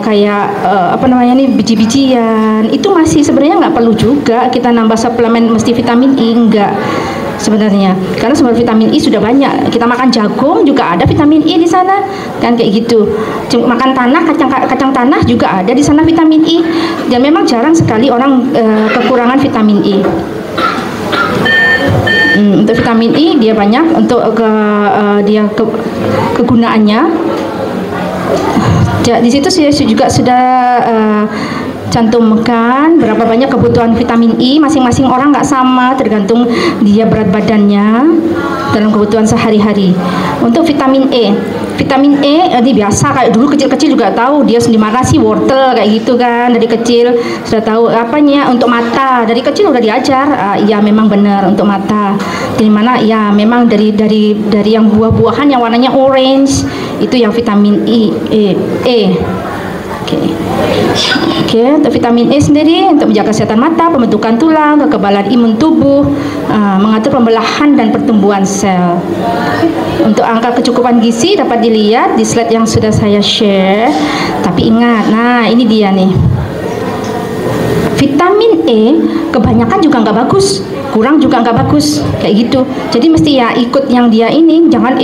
kayak biji-bijian, itu masih sebenarnya nggak perlu juga kita nambah suplemen mesti vitamin E, enggak. Sebenarnya karena sumber vitamin E sudah banyak. Kita makan jagung juga ada vitamin E di sana, kan kayak gitu. Makan tanah, kacang tanah juga ada di sana vitamin E. Dan memang jarang sekali orang kekurangan vitamin E. Untuk vitamin E dia banyak, untuk kegunaannya. Di situ saya juga sudah cantumkan berapa banyak kebutuhan vitamin E. Masing-masing orang nggak sama, tergantung dia berat badannya dalam kebutuhan sehari-hari. Untuk vitamin E ini biasa, kayak dulu kecil-kecil juga tahu, dia dimana sih wortel kayak gitu kan, dari kecil sudah tahu apanya. Untuk mata dari kecil udah diajar, ya memang benar untuk mata. Dari mana? Ya memang dari yang buah-buahan yang warnanya orange itu yang vitamin E. Oke, untuk vitamin E sendiri untuk menjaga kesehatan mata, pembentukan tulang, kekebalan imun tubuh, mengatur pembelahan dan pertumbuhan sel. Untuk angka kecukupan gizi dapat dilihat di slide yang sudah saya share. Tapi ingat, nah ini dia nih. Vitamin E kebanyakan juga nggak bagus, kurang juga nggak bagus, kayak gitu. Jadi mesti ya ikut yang dia ini, jangan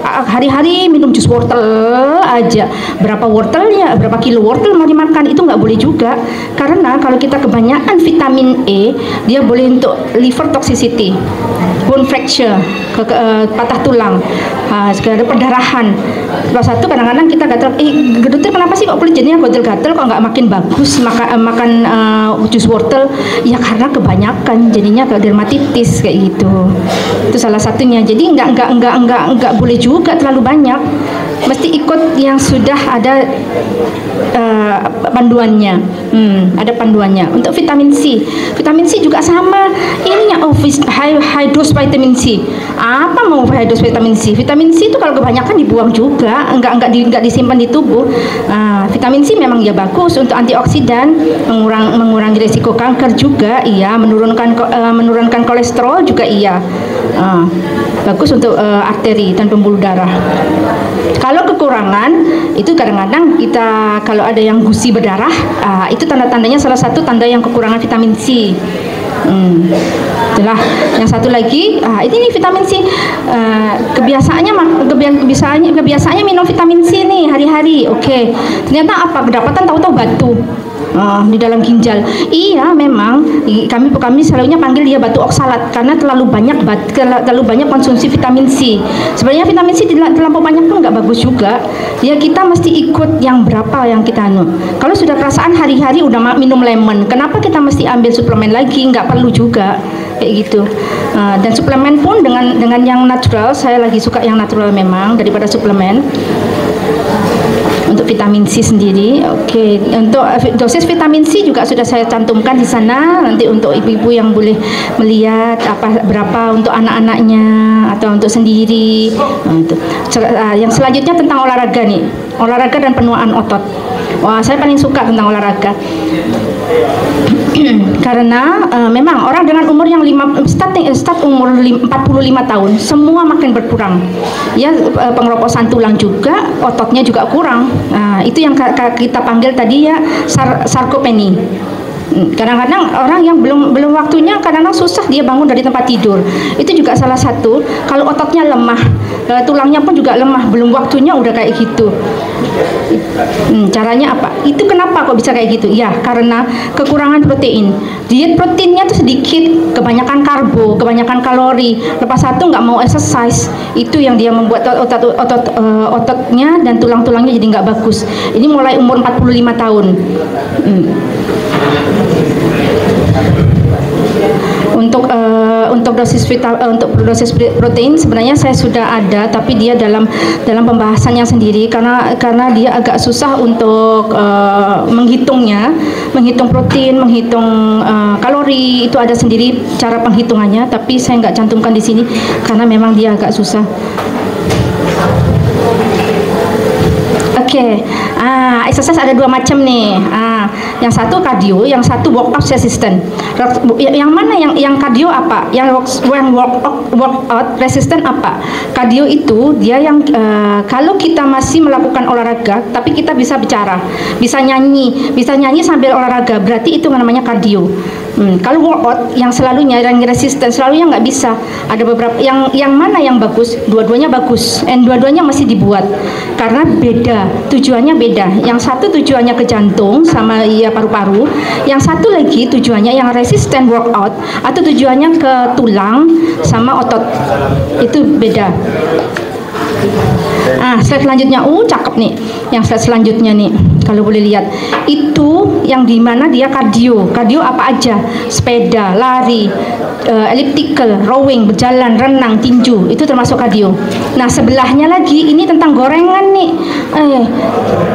hari-hari minum jus wortel aja. Berapa wortelnya, berapa kilo wortel mau dimakan, itu nggak boleh juga. Karena kalau kita kebanyakan vitamin E, dia boleh untuk liver toxicity, bone fracture, patah tulang, segala perdarahan. Salah satu kadang-kadang kita gatal, dokter kenapa sih kok kulit jadinya gatal-gatal, kok nggak makin bagus makan jus wortel? Ya karena kebanyakan jadinya ke dermatitis kayak gitu. Itu salah satunya. Jadi nggak boleh juga terlalu banyak. Mesti ikut yang sudah ada panduannya. Ada panduannya. Untuk vitamin C juga sama. Ini yang high dose vitamin C. Apa mau high dose vitamin C? Vitamin C itu kalau kebanyakan dibuang juga, nggak disimpan di tubuh. Vitamin C memang ya bagus untuk antioksidan, mengurangi risiko kanker juga, iya, menurunkan kolesterol juga, iya. Bagus untuk arteri dan pembuluh darah. Kalau kekurangan itu kadang-kadang kita kalau ada yang gusi berdarah, itu tanda-tandanya, salah satu tanda yang kekurangan vitamin C. Itulah yang satu lagi, ini nih vitamin C. Kebiasaannya minum vitamin C nih hari-hari. Oke. Ternyata apa? Kedapatan tahu-tahu batu di dalam ginjal. Iya, memang kami selalunya panggil dia batu oksalat karena terlalu banyak konsumsi vitamin C. Sebenarnya vitamin C terlalu banyak pun nggak bagus juga. Ya kita mesti ikut yang berapa yang kita Kalau sudah perasaan hari-hari udah minum lemon, kenapa kita mesti ambil suplemen lagi? Nggak perlu juga kayak gitu. Dan suplemen pun dengan yang natural, saya lagi suka yang natural memang daripada suplemen. Untuk vitamin C sendiri, oke. Untuk dosis vitamin C juga sudah saya cantumkan di sana. Nanti untuk ibu-ibu yang boleh melihat berapa untuk anak-anaknya atau untuk sendiri. Yang selanjutnya tentang olahraga nih, olahraga dan penuaan otot. Wah, saya paling suka tentang olahraga. Karena memang orang dengan umur yang start umur 45 tahun semua makin berkurang. Ya, pengeroposan tulang juga, ototnya juga kurang. Itu yang kita panggil tadi ya sarkopeni. Kadang-kadang orang yang belum waktunya kadang-kadang susah dia bangun dari tempat tidur. Itu juga salah satu. Kalau ototnya lemah, tulangnya pun juga lemah, belum waktunya udah kayak gitu. Caranya apa? Itu kenapa kok bisa kayak gitu? Ya, karena kekurangan protein. Diet proteinnya tuh sedikit, kebanyakan karbo, kebanyakan kalori. Lepas satu nggak mau exercise, itu yang dia membuat ototnya dan tulang-tulangnya jadi nggak bagus. Ini mulai umur 45 tahun. Untuk dosis protein sebenarnya saya sudah ada, tapi dia dalam pembahasannya sendiri karena dia agak susah untuk menghitungnya, menghitung protein, menghitung kalori, itu ada sendiri cara penghitungannya, tapi saya nggak cantumkan di sini karena memang dia agak susah. Oke, exercise ada dua macam nih. Yang satu cardio, yang satu workout resistant. Yang mana yang cardio apa? Yang workout resistant apa? Cardio itu dia yang kalau kita masih melakukan olahraga, tapi kita bisa bicara, bisa nyanyi sambil olahraga, berarti itu namanya cardio. Kalau workout yang selalunya yang resisten selalunya nggak bisa. Ada beberapa yang mana yang bagus, dua-duanya bagus, dan dua-duanya masih dibuat karena beda, tujuannya beda. Yang satu tujuannya ke jantung sama paru-paru, yang satu lagi tujuannya yang resisten workout atau tujuannya ke tulang sama otot, itu beda. Slide selanjutnya, cakep nih. Yang slide selanjutnya nih, kalau boleh lihat, itu yang dimana dia kardio. Kardio apa aja? Sepeda, lari, elliptical, rowing, berjalan, renang, tinju, itu termasuk kardio. Nah sebelahnya lagi ini tentang gorengan nih.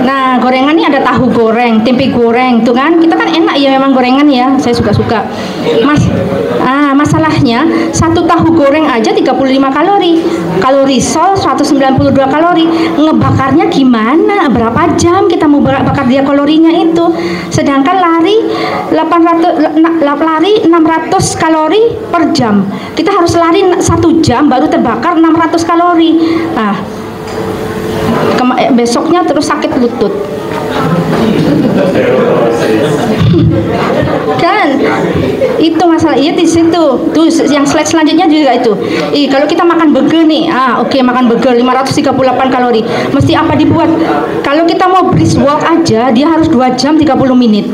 Nah gorengan nih ada tahu goreng, tempe goreng, tuh kan? Kita kan enak ya memang gorengan ya, saya suka-suka. Masalahnya satu tahu goreng aja 35 kalori, kalorisol 192 kalori. Ngebakarnya gimana? Berapa jam kita mau bakar dia kalorinya itu? Sedangkan lari 600 kalori per jam. Kita harus lari 1 jam baru terbakar 600 kalori. Besoknya terus sakit lutut. Kan itu masalah. Iya di situ tuh yang slide selanjutnya juga itu. Kalau kita makan burger nih, oke, makan burger 538 kalori, mesti apa dibuat? Kalau kita mau brisk walk aja dia harus 2 jam 30 menit.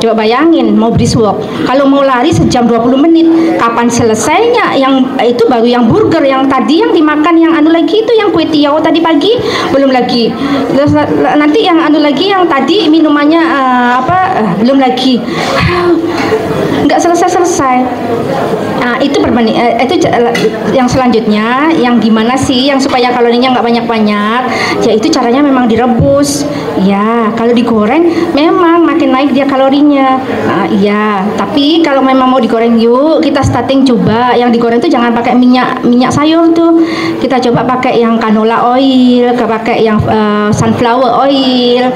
Coba bayangin mau brisk walk, kalau mau lari sejam 20 menit, kapan selesainya? Yang itu baru yang burger, yang tadi yang dimakan yang anu lagi itu yang kue tiaw tadi pagi belum lagi. Terus nanti yang anu lagi yang tadi minumannya belum lagi. Nggak selesai. Itu berbanding itu yang selanjutnya, yang gimana sih yang supaya kalorinya nggak banyak-banyak? Ya itu caranya memang direbus. Ya, kalau digoreng memang makin naik dia kalorinya. Iya, tapi kalau memang mau digoreng yuk kita starting coba yang digoreng itu jangan pakai minyak sayur tuh. Kita coba pakai yang canola oil, pakai yang sunflower oil.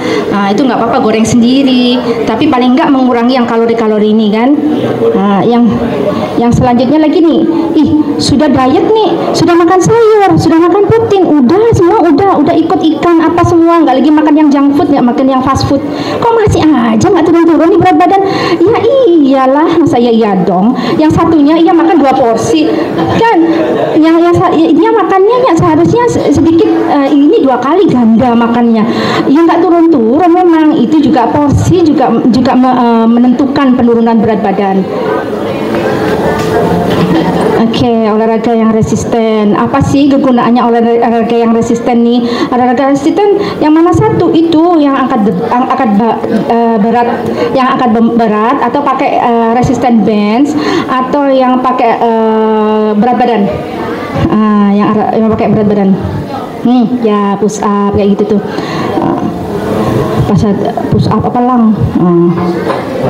Itu nggak apa-apa goreng sendiri, tapi paling nggak mengurangi yang kalori-kalori ini kan. Yang selanjutnya lagi nih, sudah diet nih, sudah makan sayur, sudah makan protein, udah semua udah ikut ikan apa semua, nggak lagi makan yang junk food, nggak makan yang fast food, kok masih aja nggak turun-turun nih berat badan? Ya iyalah, masa iya dong. Yang satunya ia makan 2 porsi kan, yang dia makannya seharusnya sedikit, ini 2 kali ganda makannya, ya nggak turun-turun. Memang itu juga porsi juga menentukan penurunan berat badan. Oke, olahraga yang resisten. Apa sih kegunaannya olahraga yang resisten nih? Olahraga resisten yang mana satu? Itu yang angkat berat atau pakai resisten bench atau yang pakai berat badan. Yang pakai berat badan. Ya push up kayak gitu tuh. Push up apa lang?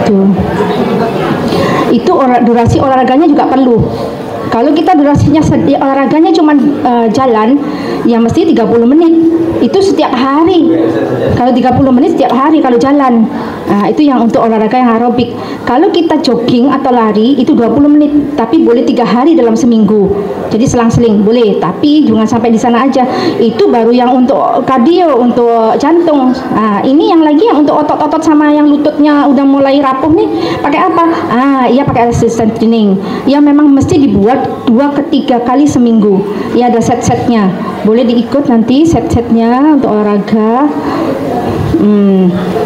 Tuh. Itu durasi olahraganya juga perlu.
Kalau kita durasinya olahraganya cuma jalan, ya mesti 30 menit. Itu setiap hari. Kalau 30 menit setiap hari kalau jalan. Nah, itu yang untuk olahraga yang aerobik. Kalau kita jogging atau lari itu 20 menit, tapi boleh 3 hari dalam seminggu. Jadi selang-seling boleh, tapi jangan sampai di sana aja. Itu baru yang untuk kardio, untuk jantung. Nah, ini yang lagi yang untuk otot-otot sama yang lututnya udah mulai rapuh nih, pakai apa? Iya pakai resistance training. Ya memang mesti dibuat 2 ke 3 kali seminggu. Ya ada set-setnya. Boleh diikut nanti set-setnya untuk olahraga.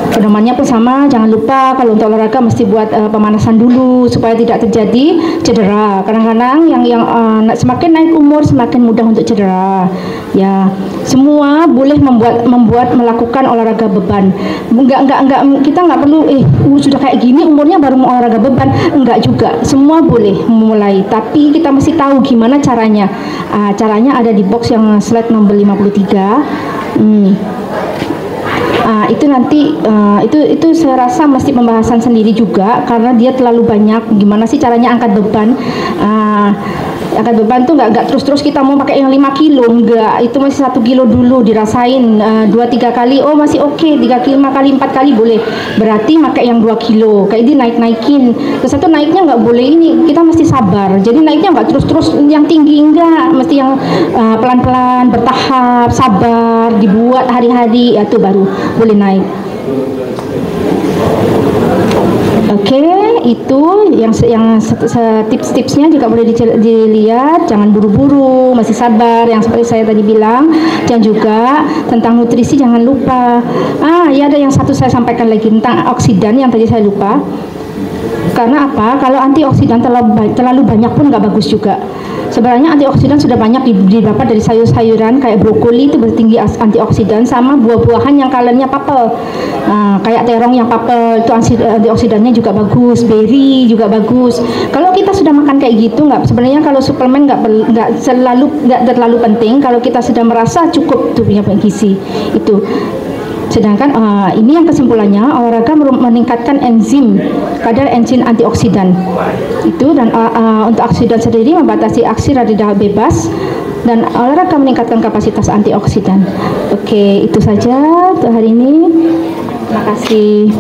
Pedomannya pun sama, jangan lupa kalau untuk olahraga mesti buat pemanasan dulu supaya tidak terjadi cedera. Kadang-kadang yang semakin naik umur semakin mudah untuk cedera. Ya, semua boleh melakukan olahraga beban. Enggak kita nggak perlu sudah kayak gini umurnya baru mau olahraga beban. Enggak juga, semua boleh memulai. Tapi kita mesti tahu gimana caranya. Caranya ada di box yang slide nomor 53. Itu nanti itu saya rasa mesti pembahasan sendiri juga karena dia terlalu banyak. Gimana sih caranya angkat beban? Angkat beban tuh nggak terus kita mau pakai yang 5 kilo, enggak, itu masih 1 kilo dulu dirasain 2-3 kali, oh masih oke, 5 kali 4 kali boleh, berarti pakai yang 2 kilo, kayak ini naikin. Terus satu naiknya nggak boleh ini, kita mesti sabar, jadi naiknya nggak terus yang tinggi, enggak, mesti yang pelan-pelan, bertahap, sabar, dibuat hari-hari, itu baru boleh naik. Oke, itu yang tips-tipsnya juga boleh dilihat. Jangan buru-buru, masih sabar. Yang seperti saya tadi bilang, dan juga tentang nutrisi jangan lupa. Ya ada yang satu saya sampaikan lagi tentang oksidan yang tadi saya lupa. Karena apa? Kalau antioksidan terlalu banyak pun nggak bagus juga. Sebenarnya antioksidan sudah banyak didapat dari sayur-sayuran kayak brokoli itu bertinggi antioksidan, sama buah-buahan yang kalornya papel. Kayak terong yang papel itu antioksidannya juga bagus, berry juga bagus. Kalau kita sudah makan kayak gitu sebenarnya kalau suplemen nggak terlalu penting kalau kita sudah merasa cukup tuh punya gizi itu. Sedangkan ini yang kesimpulannya olahraga meningkatkan kadar enzim antioksidan itu, dan untuk oksidan sendiri membatasi aksi radikal bebas, dan olahraga meningkatkan kapasitas antioksidan. Oke, itu saja untuk hari ini. Terima kasih.